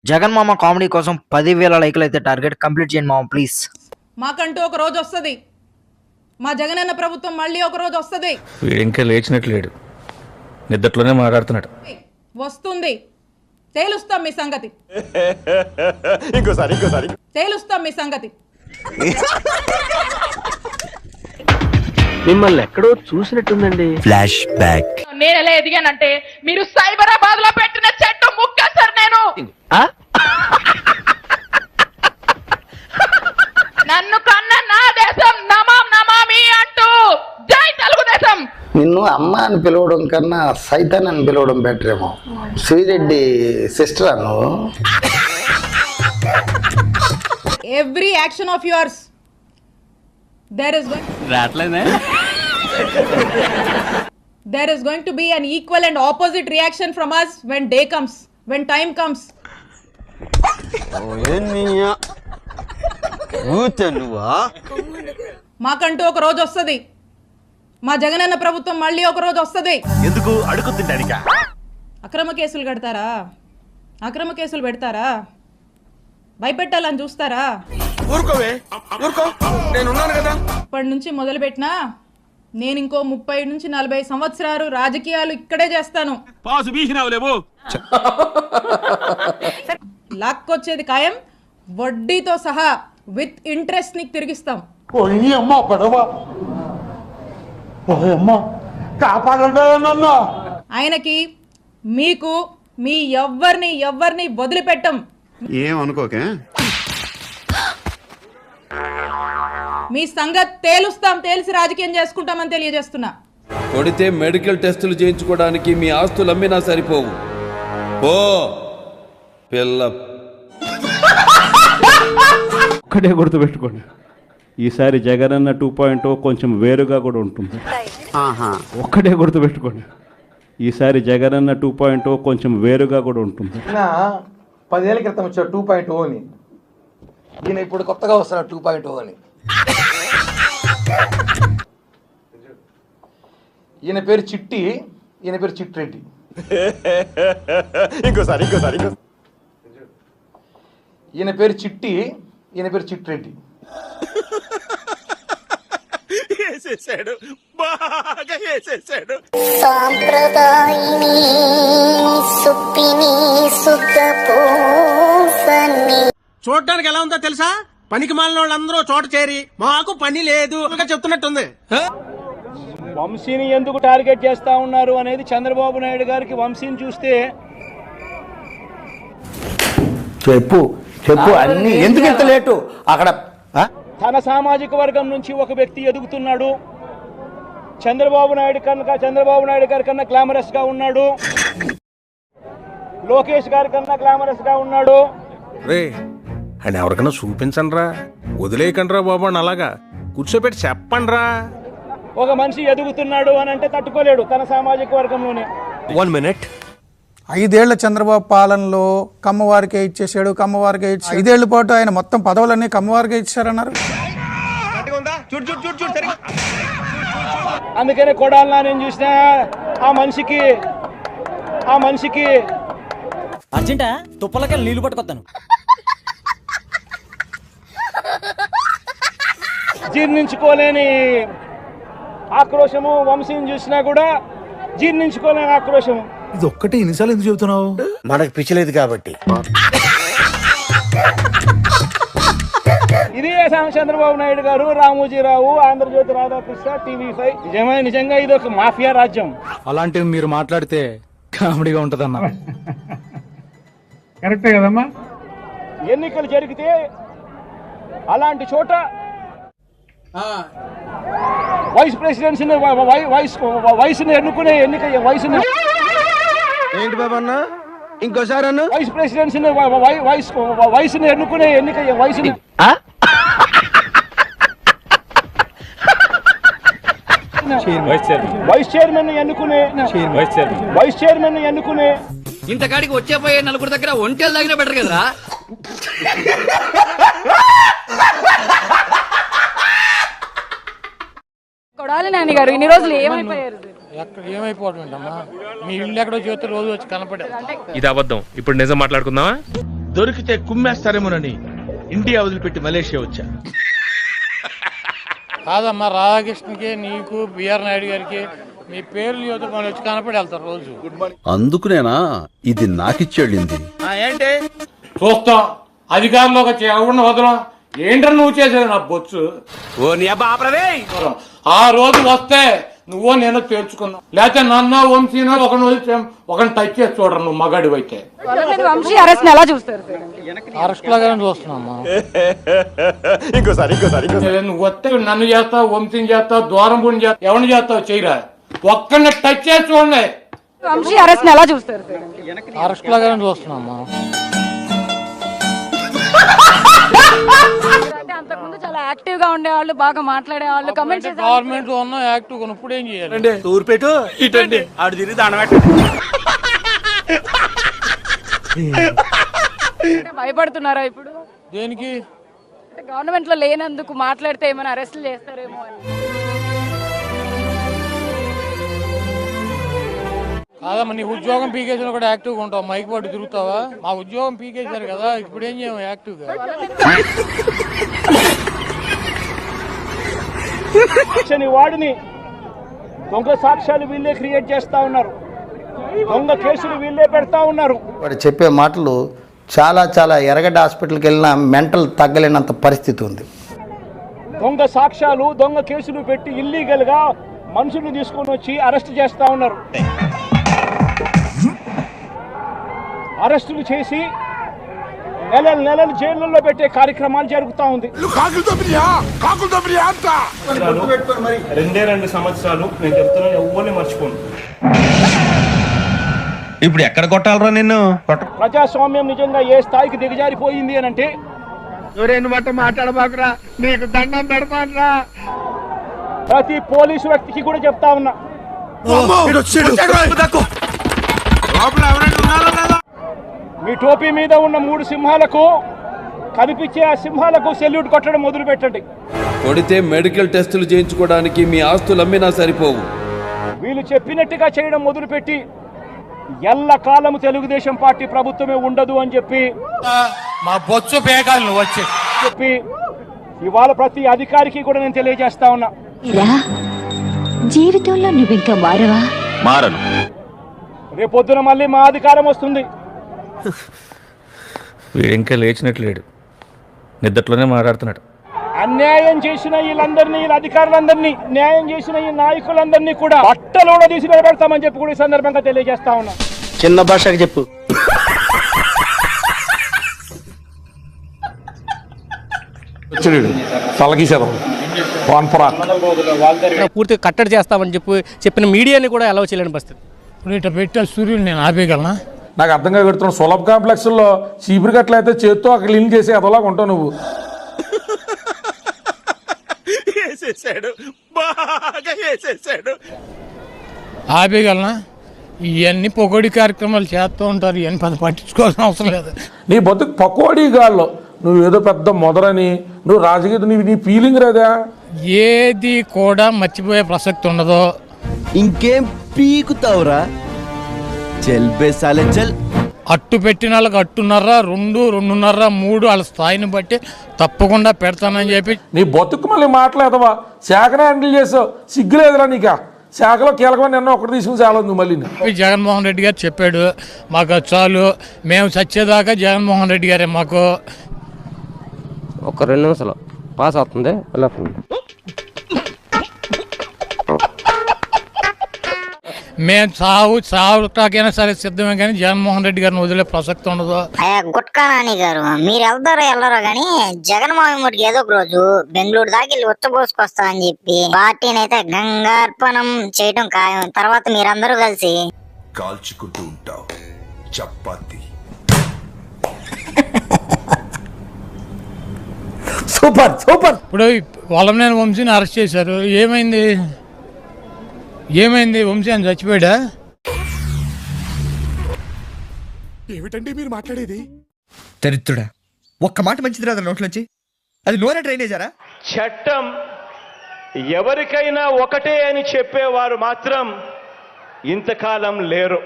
జగన్ మామ కామెడీ కోసం 10,000 లైక్లు అయితే టార్గెట్ కంప్లీట్ చేయండి మామ ప్లీజ్. మాకంటూ ఒక రోజు వస్తుంది. మా జగనన్న ప్రభుత్వం మళ్ళీ ఒక రోజు వస్తుంది. వీడు ఇంకా లేచినట్లేడు, నిద్రలోనే మాట్లాడుతున్నాడు. వస్తుంది, తేలుస్తాం మీ సంగతి. తేలుస్తాం మీ సంగతి. మిమ్మల్ని ఎక్కడో చూసినట్టుందండి. Flash back. నేను ఎలా ఎదిగానంటే మీరు సైబరాబాద్ లో పెట్టిన చెట్టు ముక్క సార్. నేను నన్ను కన్న నా దేశం నమాం నమామి అంటూ జై తెలుగుదేశం. నిన్ను అమ్మ అని పిలవడం కన్నా సైతాన్ అని పిలవడం బెటర్ ఏమో. శ్రీరెడ్డి సిస్టర్ నువ్వు. Every action of yours there is going to be an equal and opposite reaction from us when day comes, when time comes. మాకంటూ ఒక రోజు వస్తుంది. మా జగనన్న ప్రభుత్వం మళ్ళీ ఒక రోజు వస్తుంది. ఎందుకు అడుగుతుంటానిక? అక్రమ కేసులు కడతారా? అక్రమ కేసులు పెడతారా? భయపెట్టాలని చూస్తారా? ఊరుకోవే, ఊరుకో, నేనున్నాను కదా. ఇప్పటి నుంచి మొదలుపెట్టినా నేను ఇంకో 30 నుంచి 40 సంవత్సరాలు రాజకీయాలు ఇక్కడే చేస్తాను. లాక్కొచ్చేది ఖాయం, వడ్డీతో సహా విత్ ఇంట్రెస్ట్ నీకు తిరిగిస్తాం. ఆయనకి మీకు మీ ఎవ్వరిని వదిలిపెట్టం. ఏమనుకోకే, మీ సంగతి తేలుస్తాం, తేల్చి రాజకీయం చేసుకుంటామని తెలియజేస్తున్నా. కొడితే మెడికల్ టెస్టులు చేయించుకోవడానికి మీ ఆస్తులు అమ్మినా సరిపోవు. ఓ పిల్ల. ఒక్కటే గుర్తుపెట్టుకోండి, ఈసారి జగనన్న 2.0 కొంచెం వేరుగా కూడా ఉంటుంది. ఒక్కటే గుర్తుపెట్టుకోండి, ఈసారి జగనన్న 2.0 కొంచెం వేరుగా కూడా ఉంటుంది. 10 ఏళ్ల క్రితం వచ్చాడు 2.0 అని, ఈయన ఇప్పుడు కొత్తగా వస్తున్నాడు 2.0 అని. ఈయన పేరు చిట్టి, ఈయన పేరు చిట్రెడ్డి. ఇంకోసారి ఈయన పేరు చిట్టి, ఈయన పేరు చిట్రెడ్డి. వేసేసాడు, బాగా వేసేసాడు. సాంప్రదాయిని సుప్పిని సుద్ధ పూసని. చూడటానికి ఎలా ఉందో తెలుసా? పనికి మాలిన వాళ్ళందరూ చోట చేరి మాకు పని లేదు చెప్తున్నట్టుంది. వంశీని ఎందుకు టార్గెట్ చేస్తా ఉన్నారు అనేది చంద్రబాబు నాయుడు గారికి వంశీని చూస్తే చెప్పు అన్ని ఎందుకు ఇంత లేటు అక్కడ. తన సామాజిక వర్గం నుంచి ఒక వ్యక్తి ఎదుగుతున్నాడు. చంద్రబాబు నాయుడు గారి కన్నా గ్లామరస్ గా ఉన్నాడు. లోకేష్ గారి కన్నా గ్లామరస్ గా ఉన్నాడు. రే అండ్ ఎవరికైనా చూపించండి రా, వదిలేయకండి రా బాబు అని అలాగా కూర్చోబెట్టి చెప్పండి రా. ఒక మనిషి ఎదుగుతున్నాడు అని అంటే తట్టుకోలేడు తన సామాజిక వర్గంలోనే. 1 minute. 5 ఏళ్ల చంద్రబాబు పాలనలో కమ్మవారికే ఇచ్చేసాడు, 5 ఏళ్ల పాటు ఆయన మొత్తం పదవులన్నీ కమ్మవారికే ఇచ్చారన్నారు. అందుకనే కొడాలనా నేను చూసినా ఆ మనిషికి అర్జెంటా తుప్పలకి నీళ్లు పట్టుకొస్తాను. జీర్ణించుకోలేని ఆక్రోశము, వంశీని చూసినా కూడా జీర్ణించుకోలేని ఆక్రోశము. ఇది ఒక్కటే ఎన్నిసార్లు ఎందుకు చెబుతున్నావు? మనకు పిచ్చలేదు కాబట్టి. ఇది చంద్రబాబు నాయుడు గారు, రామోజీరావు, ఆంధ్రజ్యోతి రాధాకృష్ణ, TV5. నిజంగా ఇది ఒక మాఫియా రాజ్యం. అలాంటివి మీరు మాట్లాడితే కామెడీగా ఉంటదన్న. కరెక్టే కదమ్మా. ఎన్నికలు జరిగితే అలాంటి చోట వైస్ ప్రెసిడెన్సీని వయసుని ఎన్నుకునే వయసుని ఏంటి బాబా అన్న, ఇంకోసారి అన్న. వైస్ ప్రెసిడెన్సీని వయసుని ఎన్నుకునే వయసుని వైస్ చైర్మన్ ఎన్నుకునే ఇంతకాడికి వచ్చే పోయే నలుగురు దగ్గర ఒంటెలు తగిన బెటర్ కదరా. కొడాలి నాని గారు ఇన్ని రోజులు ఏమైపోయారు? ఏమైపోవడం మీ ఇల్లు ఎక్కడో చూస్తే రోజు వచ్చి కనపడే. ఇది అబద్ధం. ఇప్పుడు నిజం మాట్లాడుకుందామా? దొరికితే కుమ్మేస్తారేమోనని ఇండియా వదిలిపెట్టి మలేషియా వచ్చా. కాదమ్మా, రాధాకృష్ణకి నీకు బిఆర్ నాయుడు గారికి మీ పేర్లు యువతకొని వచ్చి కనపడి వెళ్తారు రోజు. అందుకునేనా ఇది నాకిచ్చేళ్ళింది. ఏంటి చూస్తాం అధికారంలోకి వచ్చి ఎవరిని వదలం. ఏంటని నువ్వు చేసేది నా బొచ్చు. ఓ నీ అబ్బా ఆపరదే. ఆ రోజు వస్తే నువ్వో నేను తేల్చుకున్నావు, లేకపోతే నన్ను వంశీనో ఒకరిని టచ్ చేసి చూడరు నువ్వు మగాడి అయితే. వంశీ అరెస్ట్ ఎలా చూస్తారు? అరెస్ట్ లాగానే చూస్తున్నామ్మా. ఇంకోసారి నువ్వు వస్తే నన్ను చేస్తావు, వంశీని చేస్తావు, దూరం పుణ్యం చేస్తావు, ఎవరిని చేస్తావు చేయరా. ఒక్కరిని టచ్ చేసి చూడండి. వంశీ అరెస్ట్ ఎలా చూస్తారు? అరెస్ట్ లాగానే చూస్తున్నామ్మా. అంతకుముందు చాలా యాక్టివ్ గా ఉండేవాళ్ళు, బాగా మాట్లాడేవాళ్ళు, కమెంట్ గవర్నమెంట్ లో ఉన్న యాక్టివ్ ఇప్పుడు ఏం చేయాలి? తూర్పేటు ఇటండి ఆడు తిరిగి దానబెట్ట. భయపడుతున్నారా ఇప్పుడు? దేనికి? గవర్నమెంట్ లో లేనందుకు మాట్లాడితే ఏమైనా అరెస్టులు చేస్తారేమో అని. కాదమ్మా, నీ ఉద్యోగం పీకేసిన కూడా యాక్టివ్గా ఉంటావు, మైక్ పట్టు తిరుగుతావా? మా ఉద్యోగం పీకేశారు కదా, ఇప్పుడు ఏం చేయము యాక్టివ్గా. వాడిని దొంగ సాక్ష్యాలు వీళ్ళే క్రియేట్ చేస్తా ఉన్నారు, దొంగ కేసులు వీళ్ళే పెడతా ఉన్నారు. వాడు చెప్పే మాటలు చాలా చాలా ఎరగడ్డ హాస్పిటల్కి వెళ్ళినా మెంటల్ తగ్గలేనంత పరిస్థితి ఉంది. దొంగ సాక్ష్యాలు దొంగ కేసులు పెట్టి ఇల్లీగల్ గా మనుషుల్ని తీసుకొని వచ్చి అరెస్ట్ చేస్తా ఉన్నారు. అరెస్టులు చేసి నెలలు జైళ్ళల్లో పెట్టే కార్యక్రమాలు జరుగుతూ ఉంది. 2 సంవత్సరాలు నేను చెప్తున్నాను, ఎవ్వరిని మర్చిపోను. ఇప్పుడు ఎక్కడ కొట్టాలరా నిన్ను? ప్రజాస్వామ్యం నిజంగా ఏ స్థాయికి దిగజారిపోయింది అని అంటే, మాట్లాడబాకురా, నీకు దండం పెడతానురా. ప్రతి పోలీసు వ్యక్తికి కూడా చెప్తా ఉన్నా, మీ టోపీ మీద ఉన్న 3 సింహాలకు కనిపించే ఆ సింహాలకు సెల్యూట్ కొట్టడం మొదలు పెట్టండి. కొడితే మెడికల్ టెస్టులు చేయించుకోవడానికి మీ ఆస్తులు అమ్మినా సరిపోవు. వీళ్ళు చెప్పినట్టుగా చేయడం మొదలుపెట్టి ఎల్లకాలము తెలుగుదేశం పార్టీ ప్రభుత్వమే ఉండదు అని చెప్పి మా బొచ్చు పేకాలు నువ్వు వచ్చి చెప్పి ఇవాళ ప్రతి అధికారికి కూడా నేను తెలియజేస్తా ఉన్నా, జీవితంలో నువ్వు ఇంకా మారవా? మారను. రేపొద్దున మళ్ళీ మా అధికారం వస్తుంది. వీడు ఇంకా లేచినట్లేడు, నిద్దట్లోనే మాట్లాడుతున్నాడు. అన్యాయం చేసిన వీళ్ళందరినీ, వీళ్ళ అధికారులందరినీ, న్యాయం చేసిన ఈ నాయకులందరినీ కూడా బట్టలు కూడా తీసి నిలబెడతామని చెప్పి కూడా ఈ సందర్భంగా తెలియజేస్తా ఉన్నా. చిన్న భాషకి చెప్పు. పూర్తిగా కట్టడి చేస్తామని చెప్పిన మీడియాని కూడా అలౌ చేయలేని పరిస్థితి. ఇప్పుడు ఇట్లా పెట్టే సూర్యుడు నేను ఆపేయగలనా? నాకు అర్థంగా పెడుతున్నా, సులభ కాంప్లెక్స్లో చీపురు కట్లయితే చేత్తో క్లీన్ చేసి అదోలాగా ఉంటావు నువ్వు. వేసేసాడు, బాగా వేసేసాడు. ఆపేయగలనా? ఇవన్నీ పొగడి కార్యక్రమాలు చేస్తూ ఉంటారు, ఇవన్నీ పెద్ద పట్టించుకోవాల్సిన అవసరం లేదు. నీ బతుకు పకోడీ గాల్లో నువ్వు ఏదో పెద్ద మొదలని నువ్వు రాజకీయ నీ ఫీలింగ్ రాదా? ఏది కూడా మర్చిపోయే ప్రసక్తి ఉండదు. ఇంకేం పీకుతావురా? చల్ బేసాలే చల్. అట్టు పెట్టిన వాళ్ళకి 2.5, 2, 2.5, 3 వాళ్ళ స్థాయిని బట్టి తప్పకుండా పెడతానని చెప్పి. నీ బతుకు మళ్ళీ మాట్లాడవా? శాఖనే హ్యాండిల్ చేసావు, సిగ్గులేదురా నీకా? శాఖలో కీలకమైన నిన్న ఒకటి తీసుకుని చాలా ఉంది మళ్ళీ. జగన్మోహన్ రెడ్డి గారు చెప్పాడు, మాకు చాలు, మేము చచ్చేదాకా జగన్మోహన్ రెడ్డి గారే మాకు. ఒక 2 నిమిషాలు పాస్ అవుతుంది. మేము చావుటాకైనా సరే సిద్ధమే, కానీ జగన్మోహన్ రెడ్డి గారిని వదిలే ప్రసక్తి ఉండదు. గుట్కా నాని గారు, మీరు వెళ్తారో వెళ్ళరో గానీ జగన్మోహన్ రెడ్డికి ఏదో ఒక రోజు బెంగళూరు దాకా వెళ్ళి ఉచ్చబోసుకొస్తా అని చెప్పి పార్టీని అయితే గంగార్పణం చేయడం ఖాయం. తర్వాత మీరందరూ కలిసి కాల్చుకుంటూ ఉంటావు చపాతి. Super super. ఇప్పుడు వల్లభనేని వంశీని అరెస్ట్ చేశారు, ఏమైంది? వంశీ అని చచ్చిపోయాడా? ఏమిటండి మీరు మాట్లాడేది? దరిద్రుడా, ఒక్క మాట మంచిది రాదు నోట్లోంచి. అది నోరే డ్రైనేజారా? చట్టం ఎవరికైనా ఒకటే అని చెప్పేవారు మాత్రం ఇంతకాలం లేరు.